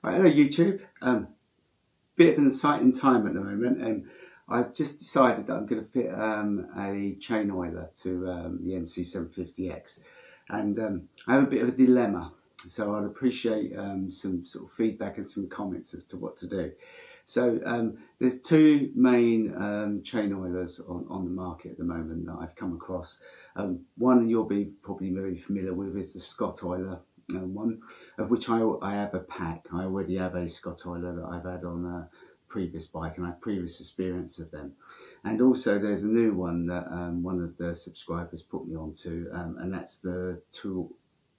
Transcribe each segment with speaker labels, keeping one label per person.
Speaker 1: Right, hello YouTube. Bit of an exciting time at the moment. I've just decided that I'm going to fit a chain oiler to the NC750X, and I have a bit of a dilemma. So I'd appreciate some sort of feedback and some comments as to what to do. So there's two main chain oilers on the market at the moment that I've come across. One you'll be probably very familiar with is the Scottoiler one, of which I have a pack. I already have a Scottoiler that I've had on a previous bike, and I have previous experience of them. And also there's a new one that one of the subscribers put me onto, and that's the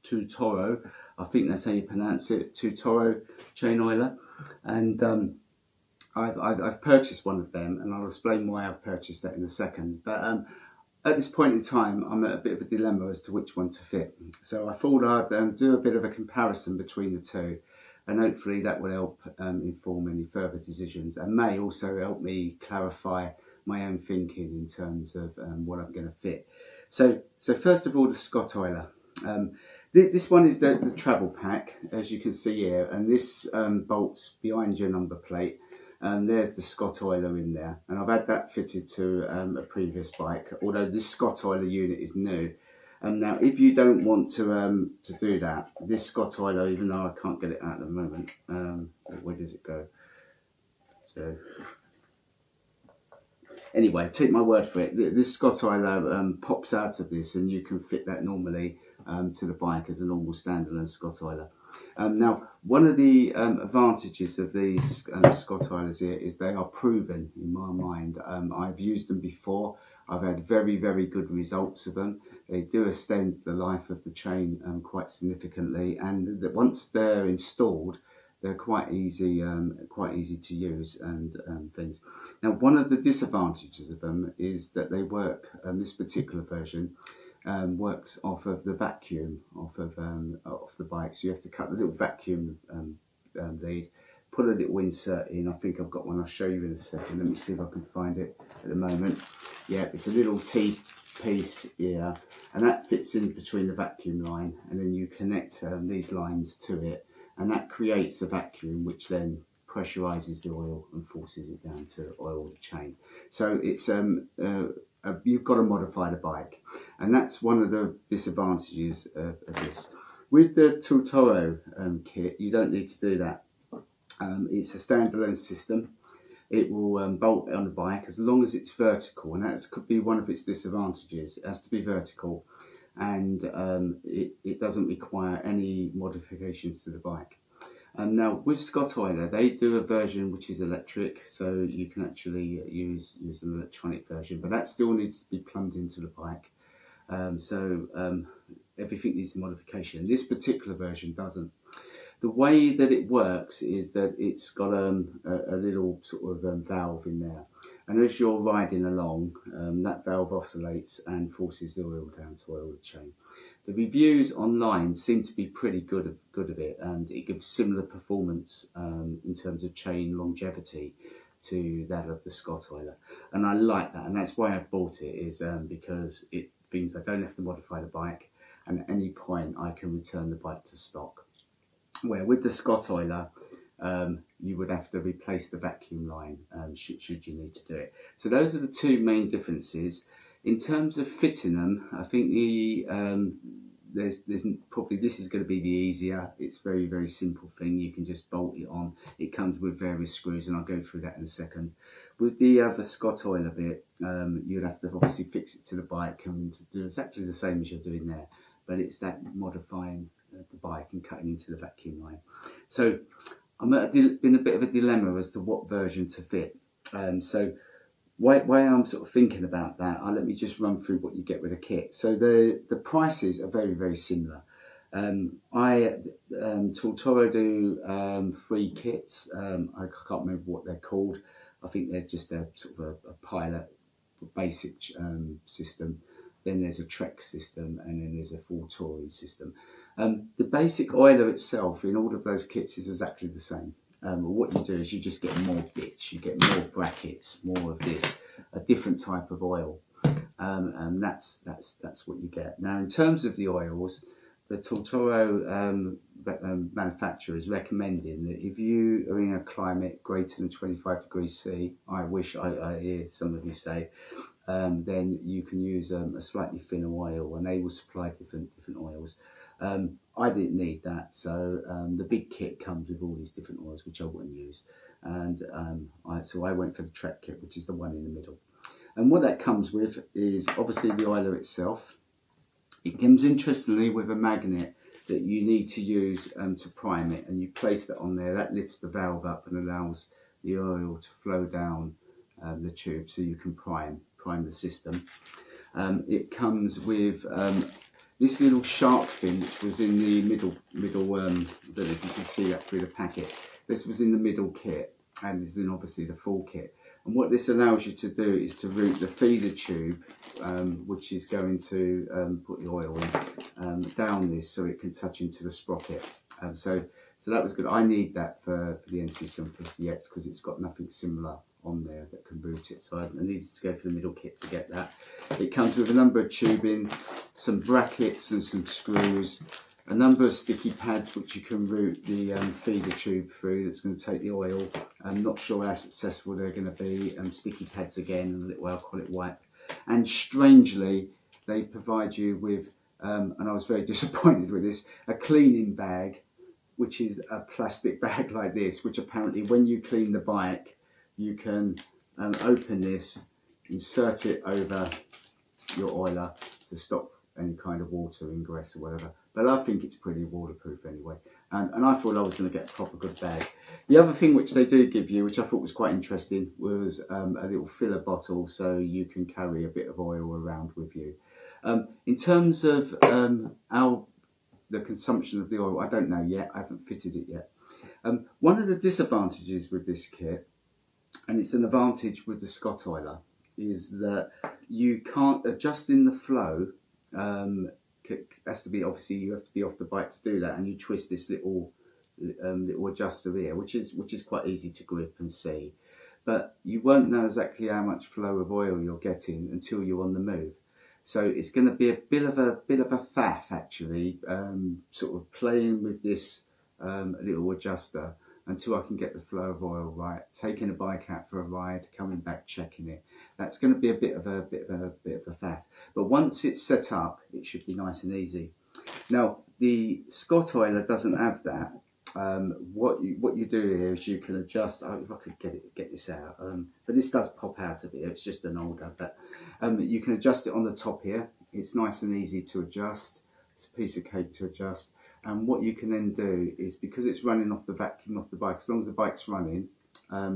Speaker 1: Tutoro, I think that's how you pronounce it, Tutoro Chain Oiler. And I've purchased one of them, and I'll explain why I've purchased that in a second. But at this point in time, I'm at a bit of a dilemma as to which one to fit. So I thought I'd do a bit of a comparison between the two, and hopefully that will help inform any further decisions, and may also help me clarify my own thinking in terms of what I'm going to fit. So first of all, the Scottoiler. This one is the travel pack, as you can see here, and this bolts behind your number plate. And there's the Scottoiler in there, and I've had that fitted to a previous bike, although this Scottoiler unit is new. Now, if you don't want to do that, this Scottoiler, even though I can't get it out at the moment, where does it go? So anyway, take my word for it. This Scottoiler pops out of this, and you can fit that normally to the bike as a normal standalone Scottoiler. Now, one of the advantages of these Scottoilers here is they are proven in my mind. I've used them before. I've had very, very good results of them. They do extend the life of the chain quite significantly, and that once they're installed, they're quite easy to use and things. Now, one of the disadvantages of them is that they work. This particular version works off of the vacuum off the bike, so you have to cut the little vacuum lead, put a little insert in. I think I've got one. I'll show you in a second. Let me see if I can find it at the moment. Yeah, it's a little T piece here, and that fits in between the vacuum line, and then you connect these lines to it, and that creates a vacuum which then pressurizes the oil and forces it down to oil the chain. So it's you've got to modify the bike, and that's one of the disadvantages of this. With the Tutoro kit, you don't need to do that. It's a standalone system. It will bolt on the bike as long as it's vertical, and that could be one of its disadvantages. It has to be vertical, and it doesn't require any modifications to the bike. Now with Scottoiler, they do a version which is electric, so you can actually use an electronic version, but that still needs to be plumbed into the bike. Everything needs a modification. This particular version doesn't. The way that it works is that it's got a little sort of valve in there, and as you're riding along, that valve oscillates and forces the oil down to oil the chain. The reviews online seem to be pretty good of it, and it gives similar performance in terms of chain longevity to that of the Scottoiler, and I like that, and that's why I've bought it, is because it means I don't have to modify the bike, and at any point I can return the bike to stock. Where with the Scottoiler, you would have to replace the vacuum line should you need to do it. So those are the two main differences. In terms of fitting them, I think there's probably, this is going to be the easier. It's very, very simple thing. You can just bolt it on. It comes with various screws, and I'll go through that in a second. With the other Scottoiler bit, you'd have to obviously fix it to the bike and do exactly the same as you're doing there, but it's that modifying the bike and cutting into the vacuum line. So I'm in a bit of a dilemma as to what version to fit. So why I'm sort of thinking about that, let me just run through what you get with a kit. So the prices are very, very similar. Tutoro do 3 kits. I can't remember what they're called. I think they're just a sort of a pilot basic system. Then there's a Trek system, and then there's a full touring system. The basic oiler itself in all of those kits is exactly the same. What you do is you just get more bits, you get more brackets, more of this, a different type of oil, and that's what you get. Now, in terms of the oils, the Tutoro manufacturer is recommending that if you are in a climate greater than 25 degrees C, I hear some of you say, then you can use a slightly thinner oil, and they will supply different oils. I didn't need that, so the big kit comes with all these different oils which I wouldn't use, and so I went for the Trek kit, which is the one in the middle. And what that comes with is obviously the oiler itself. It comes interestingly with a magnet that you need to use to prime it, and you place that on there. That lifts the valve up and allows the oil to flow down the tube, so you can prime the system. It comes with this little shark fin, which was in the middle. I don't know if you can see that through the packet. This was in the middle kit, and is in obviously the full kit. And what this allows you to do is to route the feeder tube, which is going to put the oil in, down this so it can touch into the sprocket. So that was good. I need that for the NC750X because it's got nothing similar on there that can route it. So I needed to go for the middle kit to get that. It comes with a number of tubing, some brackets and some screws, a number of sticky pads which you can route the feeder tube through that's going to take the oil. I'm not sure how successful they're going to be. Sticky pads again, and a little alcoholic wipe. And strangely, they provide you with, and I was very disappointed with this, a cleaning bag, which is a plastic bag like this, which apparently when you clean the bike, you can open this, insert it over your oiler to stop any kind of water ingress or whatever. But I think it's pretty waterproof anyway. And I thought I was going to get a proper good bag. The other thing which they do give you, which I thought was quite interesting, was a little filler bottle so you can carry a bit of oil around with you. In terms of the consumption of the oil, I don't know yet. I haven't fitted it yet. One of the disadvantages with this kit, and it's an advantage with the Scottoiler, is that you can't adjust in the flow. Has to be, obviously you have to be off the bike to do that, and you twist this little adjuster here, which is quite easy to grip and see, but you won't know exactly how much flow of oil you're getting until you're on the move. So it's going to be a bit of a faff actually, sort of playing with this little adjuster until I can get the flow of oil right, taking a bike out for a ride, coming back, checking it. That's going to be a bit of a faff. But once it's set up, it should be nice and easy. Now, the Scottoiler doesn't have that. What you do here is you can adjust. If I could get this out, but this does pop out of here. It's just an older, but you can adjust it on the top here. It's nice and easy to adjust. It's a piece of cake to adjust. And what you can then do is, because it's running off the vacuum off the bike, as long as the bike's running,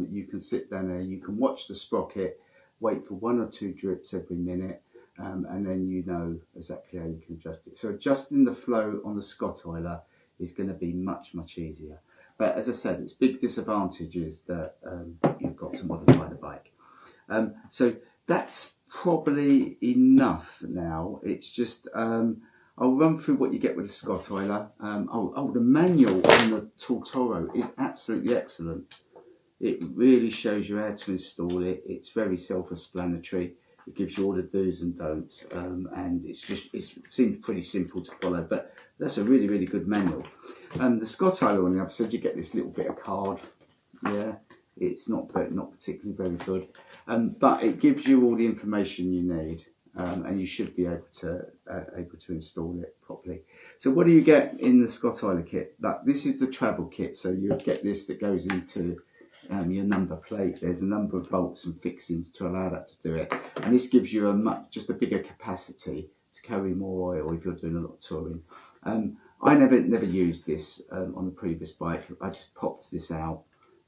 Speaker 1: you can sit down there, you can watch the sprocket, wait for 1 or 2 drips every minute, and then you know exactly how you can adjust it. So adjusting the flow on the Scottoiler is going to be much easier. But as I said, its big disadvantage is that you've got to modify the bike. So that's probably enough now. It's just, I'll run through what you get with the Scottoiler. The manual on the Tutoro is absolutely excellent. It really shows you how to install it. It's very self-explanatory. It gives you all the do's and don'ts, and it seems pretty simple to follow. But that's a really good manual. The Scottoiler, on the other side, you get this little bit of card. Yeah, it's not particularly very good, but it gives you all the information you need. And you should be able to install it properly. So what do you get in the Scottoiler kit? This is the travel kit, so you get this that goes into your number plate. There's a number of bolts and fixings to allow that to do it, and this gives you just a bigger capacity to carry more oil if you're doing a lot of touring. I never used this on the previous bike. I just popped this out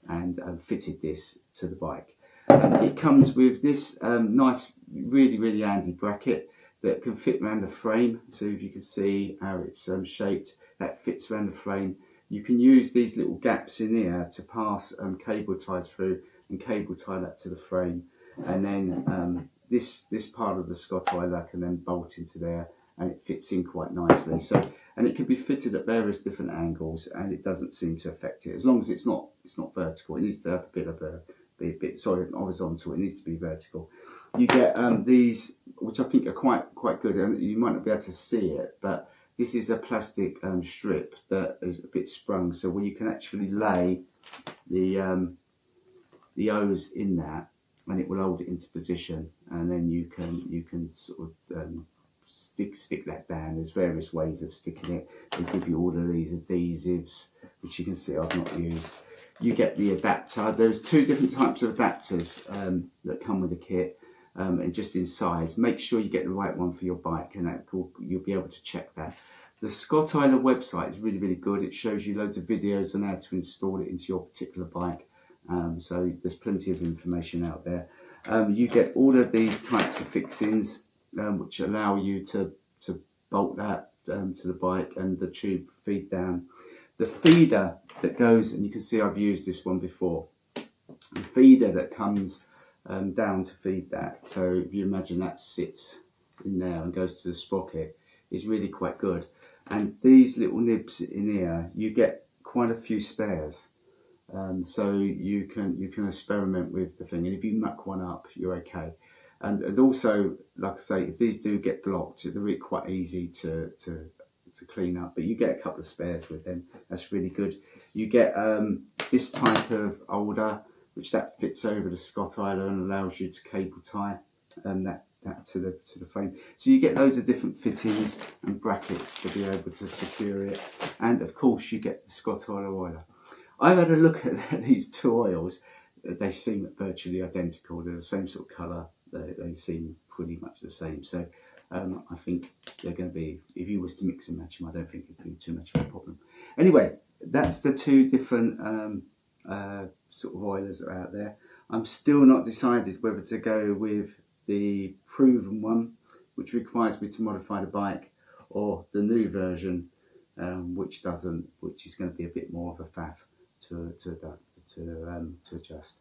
Speaker 1: and fitted this to the bike. It comes with this nice, really handy bracket that can fit around the frame. So if you can see how it's shaped, that fits around the frame. You can use these little gaps in here to pass cable ties through and cable tie that to the frame. And then this part of the Scottoiler can then bolt into there, and it fits in quite nicely. So, and it can be fitted at various different angles, and it doesn't seem to affect it as long as it's not vertical. It needs to have a bit horizontal. It needs to be vertical. You get these, which I think are quite good, and you might not be able to see it, but this is a plastic strip that is a bit sprung, so where you can actually lay the hose in that, and it will hold it into position, and then you can sort of stick that down. There's various ways of sticking it. They give you all of these adhesives, which you can see I've not used. You get the adapter. There's two different types of adapters that come with the kit, and just in size. Make sure you get the right one for your bike, and you'll be able to check that. The Scottoiler website is really good. It shows you loads of videos on how to install it into your particular bike. So there's plenty of information out there. You get all of these types of fixings, which allow you to bolt that to the bike, and the tube feed down. The feeder that goes, and you can see I've used this one before, the feeder that comes down to feed that. So if you imagine that sits in there and goes to the sprocket, is really quite good. And these little nibs in here, you get quite a few spares. So you can experiment with the thing, and if you muck one up, you're okay. And also, like I say, if these do get blocked, they're really quite easy to clean up. But you get a couple of spares with them. That's really good. You get this type of holder, which that fits over the Scottoiler and allows you to cable tie that to the frame. So you get loads of different fittings and brackets to be able to secure it. And of course, you get the Scottoiler oiler. I've had a look at these two oils. They seem virtually identical. They're the same sort of colour. They seem pretty much the same. So I think they're going to be, if you was to mix and match them, I don't think it'd be too much of a problem. Anyway, that's the two different sort of oilers that are out there. I'm still not decided whether to go with the proven one, which requires me to modify the bike, or the new version, which doesn't, which is going to be a bit more of a faff to adjust.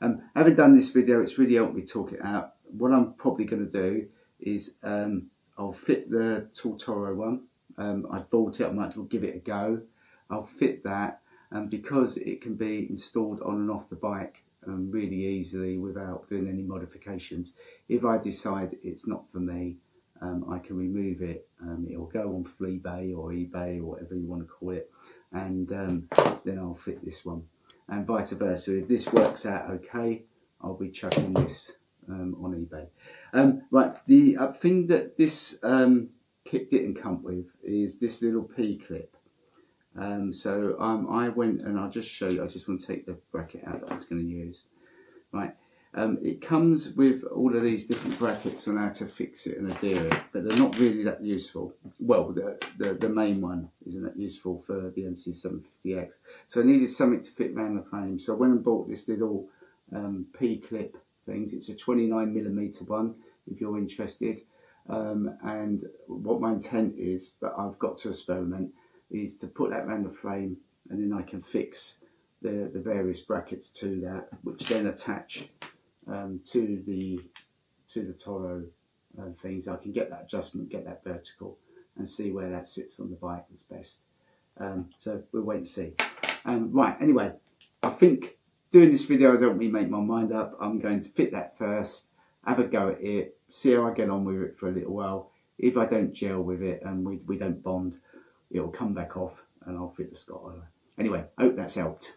Speaker 1: Having done this video, it's really helped me talk it out. What I'm probably going to do is I'll fit the Tutoro one. I bought it, I might as well give it a go. I'll fit that, and because it can be installed on and off the bike really easily without doing any modifications, if I decide it's not for me, I can remove it. It'll go on Fleabay or eBay or whatever you want to call it, and then I'll fit this one, and vice versa. If this works out okay, I'll be chucking this on eBay. Right, the thing that this kit didn't come with is this little P-clip. So I went, and I'll just show you. I just want to take the bracket out that I was going to use. Right, it comes with all of these different brackets on how to fix it and adhere it, but they're not really that useful. Well, the main one isn't that useful for the NC750X. So I needed something to fit around the frame. So I went and bought this little P-clip things. It's a 29mm one, if you're interested. And what my intent is, but I've got to experiment, is to put that around the frame, and then I can fix the various brackets to that, which then attach to the Toro things. I can get that adjustment, get that vertical, and see where that sits on the bike is best. So we'll wait and see. Right, anyway, I think doing this video has helped me make my mind up. I'm going to fit that first, have a go at it, see how I get on with it for a little while. If I don't gel with it and we don't bond, it'll come back off and I'll fit the Scottoiler. Anyway, hope that's helped.